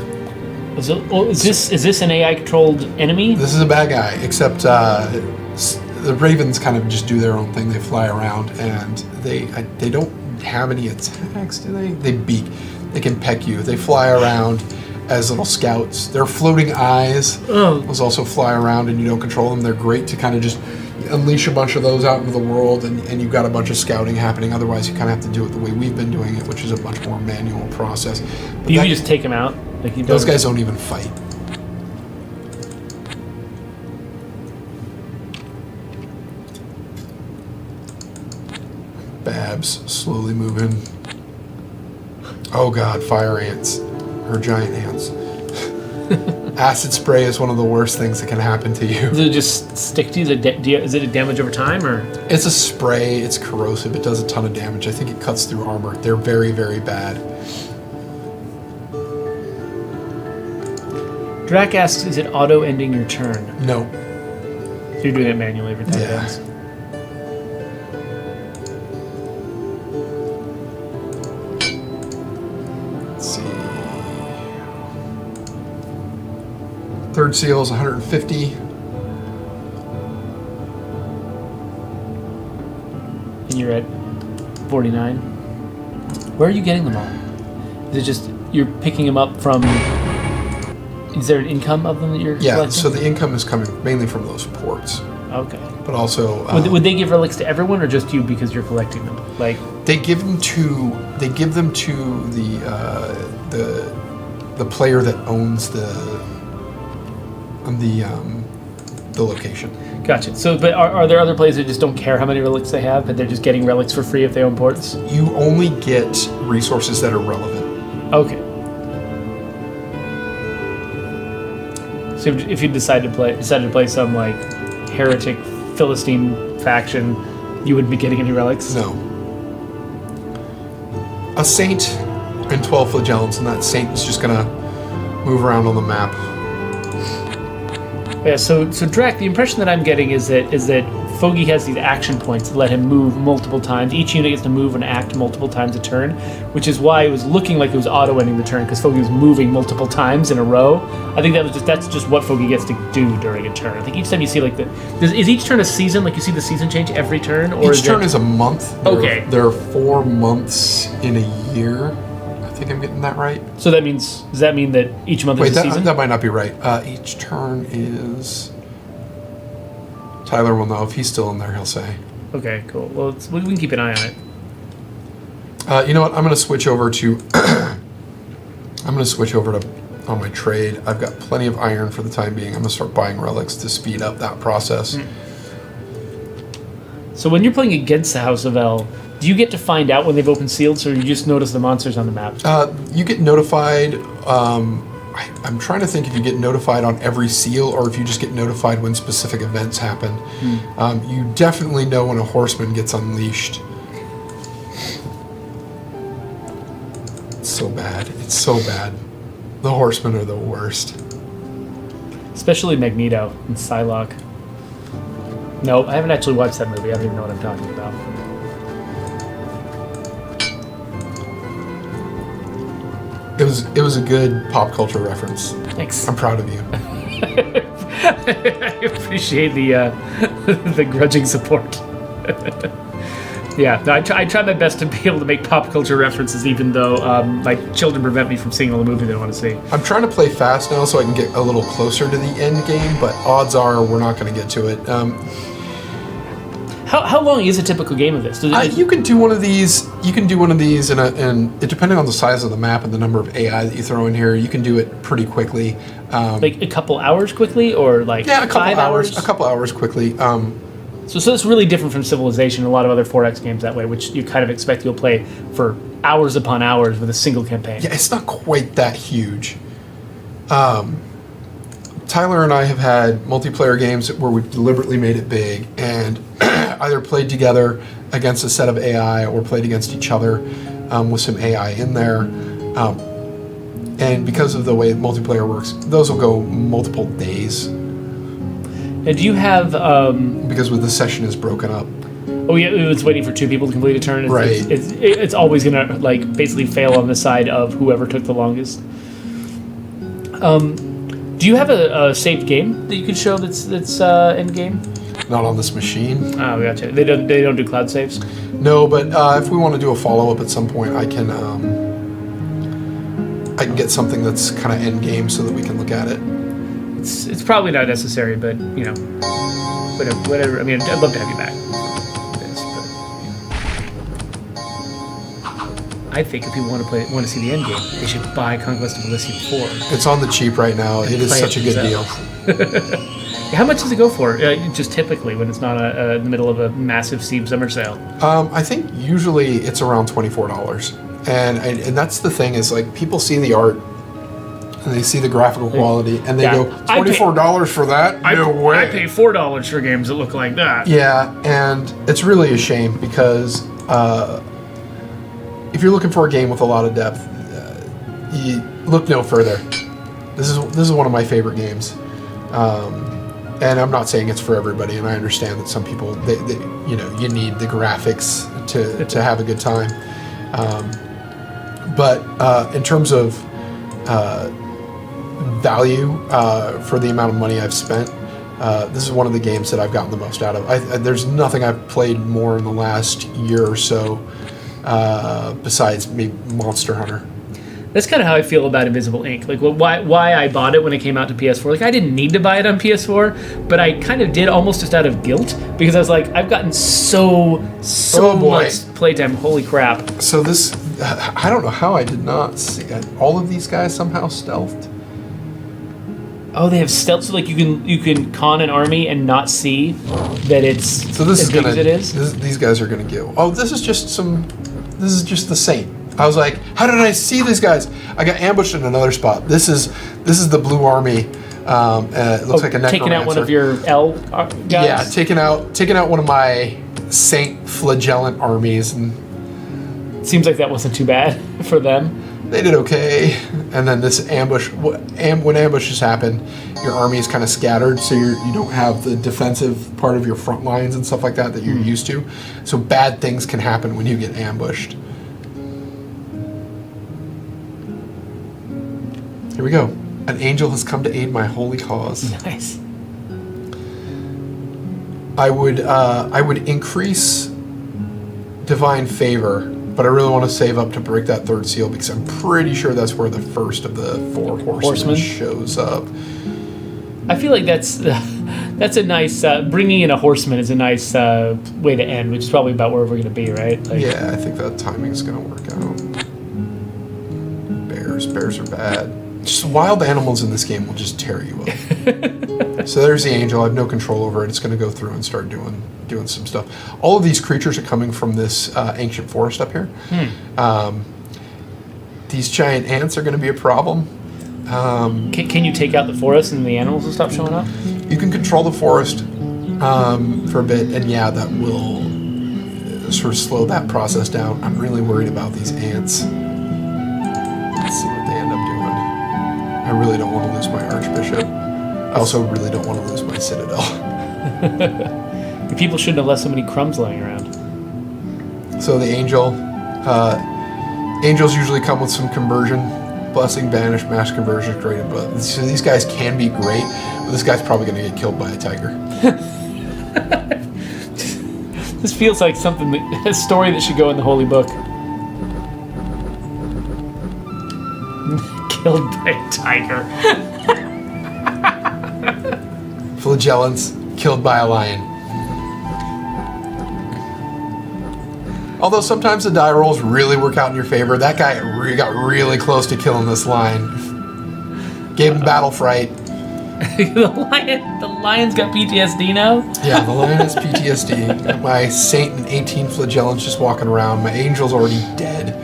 Is this an AI controlled enemy? This is a bad guy, except the Ravens kind of just do their own thing. They fly around, and they don't have any attacks, do they? They can peck you. They fly around as little scouts. Their floating eyes those also fly around, and you don't control them. They're great to kind of just unleash a bunch of those out into the world, and you've got a bunch of scouting happening. Otherwise, you kind of have to do it the way we've been doing it, which is a much more manual process. But you just take them out? Like those guys don't even fight. Babs slowly moving. Oh god, fire ants. Or giant ants. Acid spray is one of the worst things that can happen to you. Does it just stick to you? Is it a damage over time, or? It's a spray. It's corrosive. It does a ton of damage. I think it cuts through armor. They're very, very bad. Drac asks, is it auto-ending your turn? No. So you're doing it manually every time it ends. Let's see. Third seal is 150. And you're at 49. Where are you getting them all? Is it just you're picking them up from... Is there an income of them that you're collecting? So the income is coming mainly from those ports. Okay. But also... would they give relics to everyone, or just you because you're collecting them? Like They give them to the player that owns the location. Gotcha. So, but are there other players that just don't care how many relics they have, but they're just getting relics for free if they own ports? You only get resources that are relevant. Okay. So if you decided to play some like heretic Philistine faction, you wouldn't be getting any relics? No. A saint and 12 flagellants, and that saint is just gonna move around on the map. Yeah, so Drac, the impression that I'm getting is that Foge has these action points that let him move multiple times. Each unit gets to move and act multiple times a turn, which is why it was looking like it was auto-ending the turn, because Foge was moving multiple times in a row. I think that's just what Foge gets to do during a turn. I think each time you see is each turn a season? Like you see the season change every turn, or each turn is a month. There are 4 months in a year. I think I'm getting that right. So does that mean that each month is a season? That might not be right. Each turn is... Tyler will know. If he's still in there, he'll say. Okay, cool. Well, we can keep an eye on it. You know what? I'm going to switch over to... on my trade. I've got plenty of iron for the time being. I'm going to start buying relics to speed up that process. So when you're playing against the House of El, do you get to find out when they've opened seals, or you just notice the monsters on the map? You get notified. I'm trying to think if you get notified on every seal or if you just get notified when specific events happen. You definitely know when a horseman gets unleashed. It's so bad. It's so bad. The horsemen are the worst. Especially Magneto and Psylocke. No, I haven't actually watched that movie. I don't even know what I'm talking about. It was a good pop culture reference. Thanks. I'm proud of you. I appreciate the grudging support. Yeah, no, I try my best to be able to make pop culture references, even though my children prevent me from seeing all the movies they want to see. I'm trying to play fast now so I can get a little closer to the end game, but odds are we're not going to get to it. How long is a typical game of this? You can do one of these. You can do one of these, and it, depending on the size of the map and the number of AI that you throw in here, you can do it pretty quickly. Like a couple hours quickly, or like a couple 5 hours? A couple hours quickly. So it's really different from Civilization and a lot of other 4X games that way, which you kind of expect you'll play for hours upon hours with a single campaign. Yeah, it's not quite that huge. Tyler and I have had multiplayer games where we deliberately made it big and either played together against a set of AI or played against each other with some AI in there. And because of the way multiplayer works, those will go multiple days. And do you have... because the session is broken up. Oh yeah, it's waiting for 2 people to complete a turn. It's always going to like basically fail on the side of whoever took the longest. Do you have a saved game that you could show that's end game? Not on this machine. Oh, gotcha. They don't do cloud saves? No, but if we want to do a follow-up at some point, I can get something that's kind of end game so that we can look at it. It's probably not necessary, but you know, whatever. I mean, I'd love to have you back. I think if people want to see the end game, they should buy Conquest of Elysium 4. It's on the cheap right now. It is such a good deal. How much does it go for? Just typically when it's not in the middle of a massive Steve summer sale. I think usually it's around $24, and that's the thing is like people see the art and they see the graphical quality and they go $24 for that? No way. I pay $4 for games that look like that. Yeah, and it's really a shame because if you're looking for a game with a lot of depth, you look no further. This is one of my favorite games. And I'm not saying it's for everybody, and I understand that some people, you need the graphics to have a good time. But in terms of value for the amount of money I've spent, this is one of the games that I've gotten the most out of. There's nothing I've played more in the last year or so besides maybe Monster Hunter. That's kind of how I feel about Invisible Ink. Like, why I bought it when it came out to PS4. Like, I didn't need to buy it on PS4, but I kind of did almost just out of guilt because I was like, I've gotten so much playtime. Holy crap! So this, I don't know how I did not see all of these guys somehow stealthed. Oh, they have stealth, so like you can con an army and not see that it's as big as it is. These guys are gonna go. Oh, this is just the Saint. I was like, how did I see these guys? I got ambushed in another spot. This is the blue army. It looks like a necromancer. Taking out one of your L guys? Yeah, taking out one of my Saint flagellant armies. And seems like that wasn't too bad for them. they did okay. And then this ambush, when ambushes happen, your army is kind of scattered, so you don't have the defensive part of your front lines and stuff like that you're used to. So bad things can happen when you get ambushed. Here we go. An angel has come to aid my holy cause. Nice. I would increase divine favor, but I really want to save up to break that third seal because I'm pretty sure that's where the first of the 4 horsemen shows up. I feel like that's a nice bringing in a horseman is a nice way to end, which is probably about where we're going to be, right? Like, yeah, I think that timing's going to work out. Bears are bad. Just wild animals in this game will just tear you up. So there's the angel. I have no control over it. It's going to go through and start doing some stuff. All of these creatures are coming from this ancient forest up here. These giant ants are going to be a problem. Can you take out the forest and the animals will stop showing up? You can control the forest for a bit, and yeah, that will sort of slow that process down. I'm really worried about these ants. Let's see what they end up doing. I really don't want to lose my archbishop. I also really don't want to lose my citadel. The people shouldn't have left so many crumbs laying around. So the angels usually come with some conversion. Blessing, banish, mass conversion is great. But so these guys can be great, but this guy's probably going to get killed by a tiger. This feels like a story that should go in the holy book. Killed by a tiger. Flagellants, killed by a lion. Although sometimes the die rolls really work out in your favor. That guy got really close to killing this lion. Gave him battle fright. The lion's got PTSD now? Yeah, the lion has PTSD. My saint and 18 flagellants just walking around. My angel's already dead.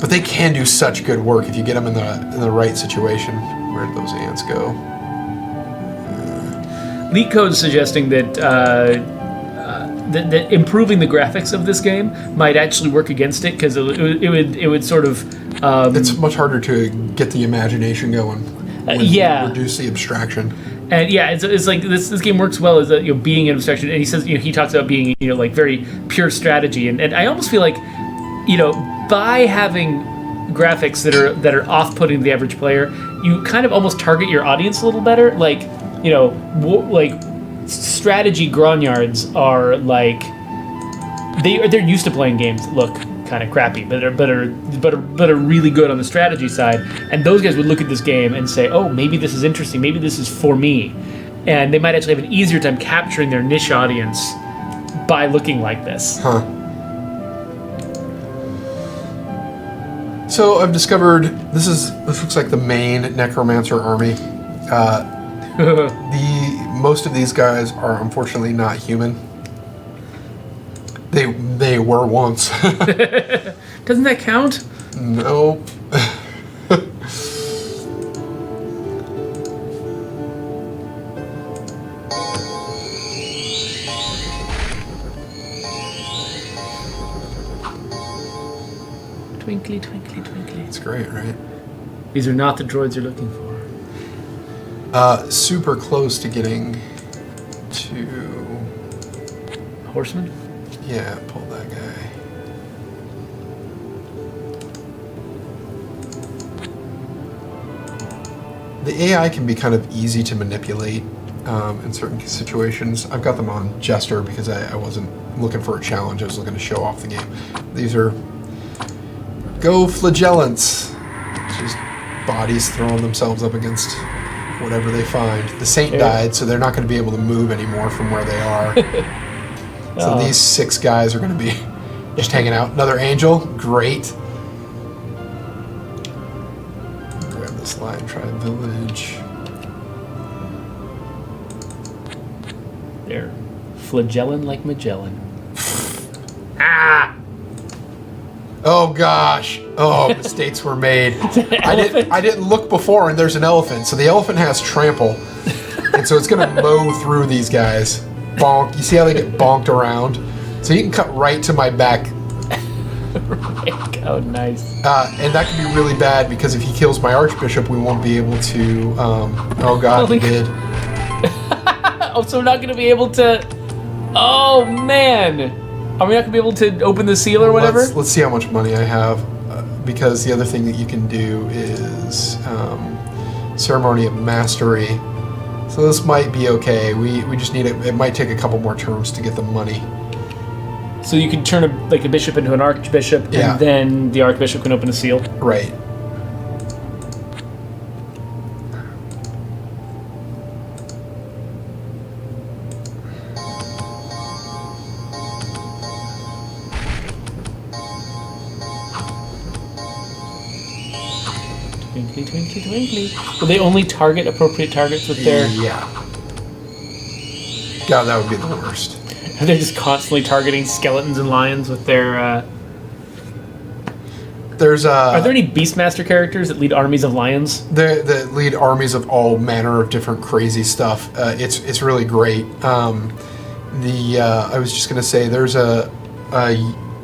But they can do such good work if you get them in the right situation. Where did those ants go? Leak Code's suggesting that that improving the graphics of this game might actually work against it because it would sort of. It's much harder to get the imagination going. Yeah. Reduce the abstraction. And yeah, it's like this game works well as being an abstraction. And he says he talks about being like very pure strategy, and I almost feel like by having graphics that are off-putting to the average player, you kind of almost target your audience a little better. Like like strategy grognards are like they're used to playing games that look kind of crappy, but are really good on the strategy side. And those guys would look at this game and say, "Oh, maybe this is interesting. Maybe this is for me." And they might actually have an easier time capturing their niche audience by looking like this. Huh. So I've discovered this looks like the main necromancer army. Most of these guys are unfortunately not human. They were once. Doesn't that count? Nope. Twinkly, twinkly, twinkly. It's great, right? These are not the droids you're looking for. Super close to getting to... Horseman? Yeah, pull that guy. The AI can be kind of easy to manipulate in certain situations. I've got them on Jester because I wasn't looking for a challenge. I was looking to show off the game. These are... Go Flagellants! Just bodies throwing themselves up against whatever they find. The Saint died, so they're not going to be able to move anymore from where they are. So these 6 guys are going to be just hanging out. Another angel, great. Grab this Lion Tribe village. They're flagellan like Magellan. Ah! Oh gosh! Oh, mistakes were made. I didn't look before, and there's an elephant. So the elephant has trample, and so it's going to mow through these guys. Bonk. You see how they get bonked around? So you can cut right to my back Oh, nice. And that could be really bad because if he kills my archbishop, we won't be able to. Oh God, he did. Oh, so we're not going to be able to. Oh man, are we not going to be able to open the seal or whatever? Let's see how much money I have, because the other thing that you can do is ceremony of mastery. So this might be okay. We just need it. It might take a couple more turns to get the money. So you can turn a bishop into an archbishop, and then the archbishop can open a seal. Right. Twinkly, twinkly, twinkly. Will they only target appropriate targets with their... Yeah. God, that would be the worst. They're just constantly targeting skeletons and lions with their... Are there any Beastmaster characters that lead armies of lions? That lead armies of all manner of different crazy stuff. It's really great. I was just going to say, there's an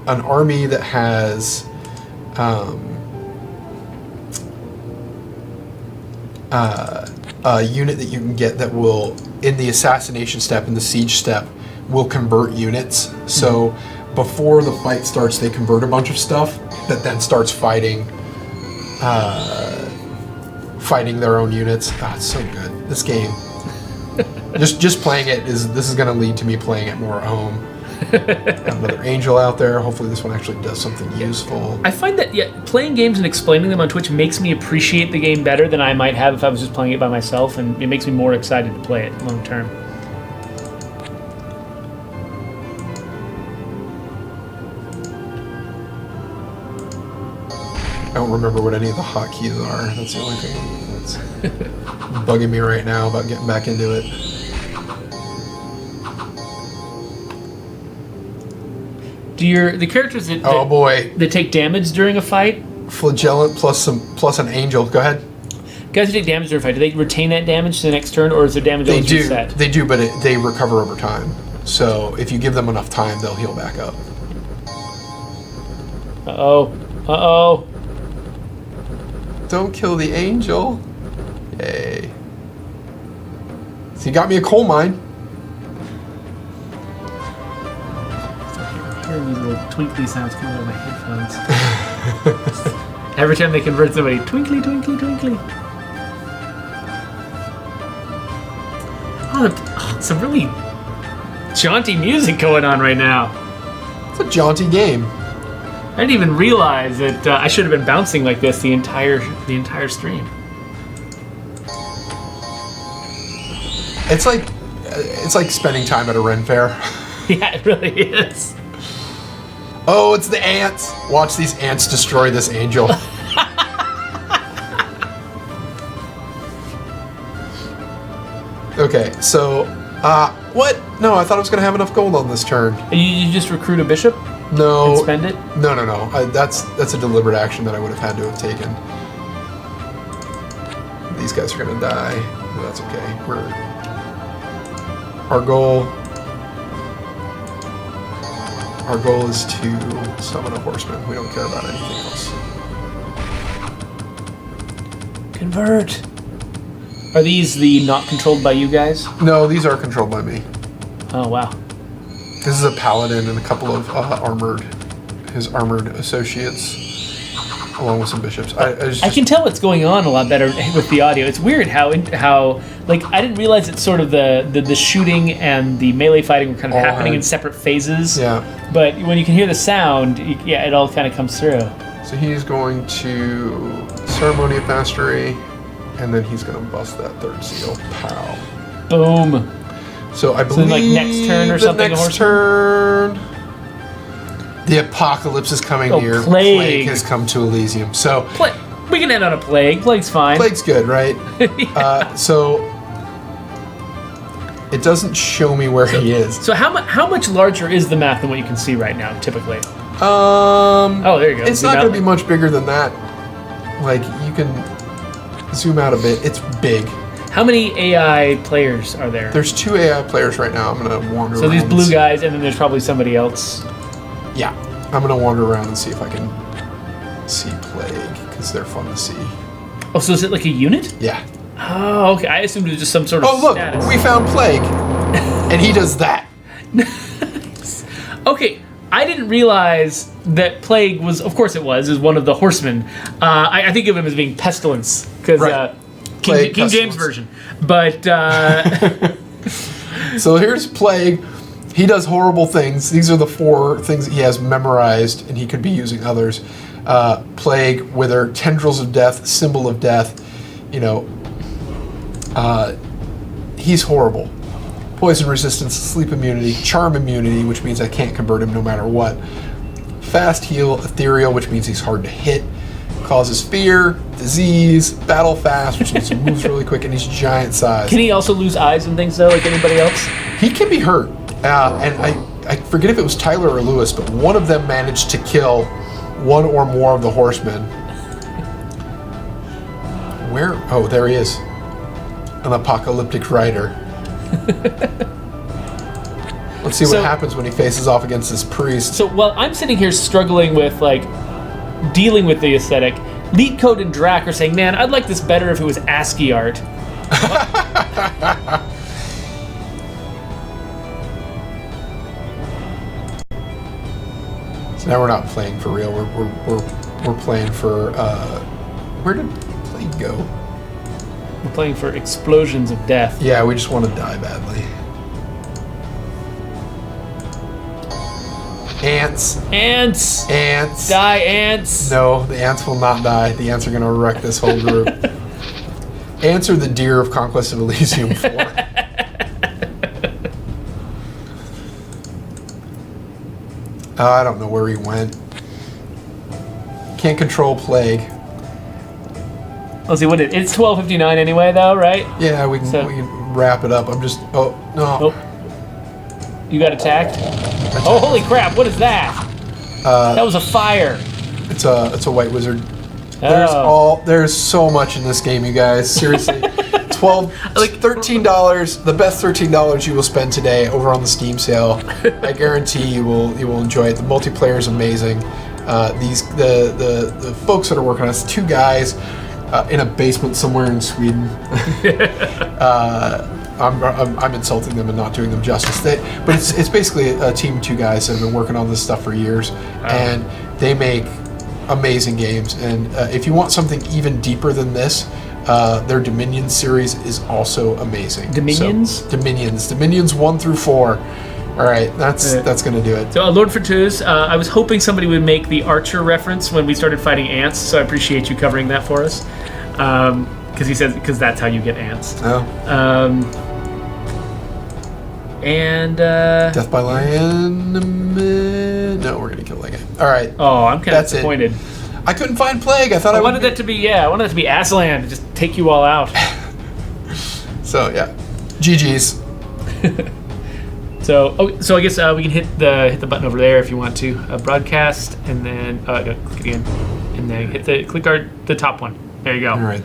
army that has... a unit that you can get that will, in the assassination step, in the siege step, will convert units. So before the fight starts, they convert a bunch of stuff that then starts fighting their own units. Ah, it's so good. This game, just playing it this is going to lead to me playing it more at home. Another angel out there. Hopefully this one actually does something useful. I find that playing games and explaining them on Twitch makes me appreciate the game better than I might have if I was just playing it by myself, and it makes me more excited to play it long term. I don't remember what any of the hotkeys are. That's the only thing that's bugging me right now about getting back into it. Do the characters that take damage during a fight? Flagellant plus an angel. Go ahead. Guys who take damage during a fight, do they retain that damage to the next turn, or is their damage always reset? They do, but they recover over time. So if you give them enough time, they'll heal back up. Uh-oh. Don't kill the angel. Yay. So you got me a coal mine. Hearing these little twinkly sounds coming out of my headphones. Every time they convert somebody, twinkly, twinkly, twinkly. Oh, some really jaunty music going on right now. It's a jaunty game. I didn't even realize that I should have been bouncing like this the entire stream. It's like spending time at a Ren fair. Yeah, it really is. Oh, it's the ants. Watch these ants destroy this angel. Okay, so, what? No, I thought I was going to have enough gold on this turn. You just recruit a bishop? No. And spend it? No. That's a deliberate action that I would have had to have taken. These guys are going to die. But that's okay. Our goal is to summon a horseman. We don't care about anything else. Convert. Are these the not controlled by you guys? No, these are controlled by me. Oh, wow. This is a paladin and a couple of his armored associates, along with some bishops. I can tell what's going on a lot better with the audio. It's weird how like I didn't realize it's sort of the shooting and the melee fighting were kind of happening in separate phases. Yeah. But when you can hear the sound, it all kind of comes through. So he's going to ceremony of mastery, and then he's going to bust that third seal. Pow. Boom. So I believe like next turn or something. Next turn, the apocalypse is coming near. Plague has come to Elysium. So we can end on a plague. Plague's fine. Plague's good, right? Yeah. So it doesn't show me where he is. So how much larger is the map than what you can see right now, typically? Oh, there you go. It's not going to be much bigger than that. Like, you can zoom out a bit. It's big. How many AI players are there? There's 2 AI players right now. I'm going to wander around. So these blue guys, and then there's probably somebody else. Yeah. I'm going to wander around and see if I can see Plague because they're fun to see. Oh, so is it like a unit? Yeah. Oh, okay. I assumed it was just some sort of Oh, look, status. we found Plague, and he does that. Okay, I didn't realize that Plague was, of course it was, is one of the horsemen. I think of him as being Pestilence, because Right. King Plague, James Pestilence. version. But, So here's Plague. He does horrible things. These are the 4 things that he has memorized, and he could be using others. Plague, Wither, Tendrils of Death, Symbol of Death. You know, he's horrible. Poison resistance, sleep immunity, charm immunity, which means I can't convert him no matter what. Fast heal, ethereal, which means he's hard to hit. Causes fear, disease, battle fast, which means he moves really quick, and he's giant size. can he also lose eyes and things, though, like anybody else? He can be hurt. And I forget if it was Tyler or Lewis, but one of them managed to kill one or more of the horsemen. Where? Oh, there he is. An apocalyptic rider. Let's see what happens when he faces off against this priest. So while I'm sitting here struggling with, like, dealing with the aesthetic, LeetCode and Drac are saying, man, I'd like this better if it was ASCII art. So now we're not playing for real. We're playing for. Where did Plague go? We're playing for explosions of death. Yeah, we just want to die badly. Ants. Ants! Ants. Die, ants! No, the ants will not die. The ants are going to wreck this whole group. Ants are the deer of Conquest of Elysium 4. I don't know where he went. Can't control Plague. Let's see, it's 12:59 anyway, though, right? Yeah, we can wrap it up. I'm just... Oh, no. Oh. You got attacked? Oh, holy crap, what is that? That was a fire. It's a white wizard. Oh. There's so much in this game, you guys. Seriously. $13, the best $13 you will spend today over on the Steam sale. I guarantee you will enjoy it. The multiplayer is amazing. The folks that are working on this, 2 guys in a basement somewhere in Sweden. I'm insulting them and not doing them justice. But it's basically a team of 2 guys that have been working on this stuff for years, and they make amazing games. And if you want something even deeper than this, their Dominion series is also amazing. Dominions? So, Dominions 1 through 4. All right, that's gonna do it. So, Lord Fortunes, I was hoping somebody would make the Archer reference when we started fighting ants, so I appreciate you covering that for us. Because that's how you get ants. Oh. Death by Lion. No, we're gonna kill that guy. All right. Oh, I'm kind of That's it. disappointed. I couldn't find Plague. I wanted that to be Aslan, just take you all out. So yeah, GG's. So I guess we can hit the button over there if you want to broadcast, and then click again, and then click the top one. There you go. All right,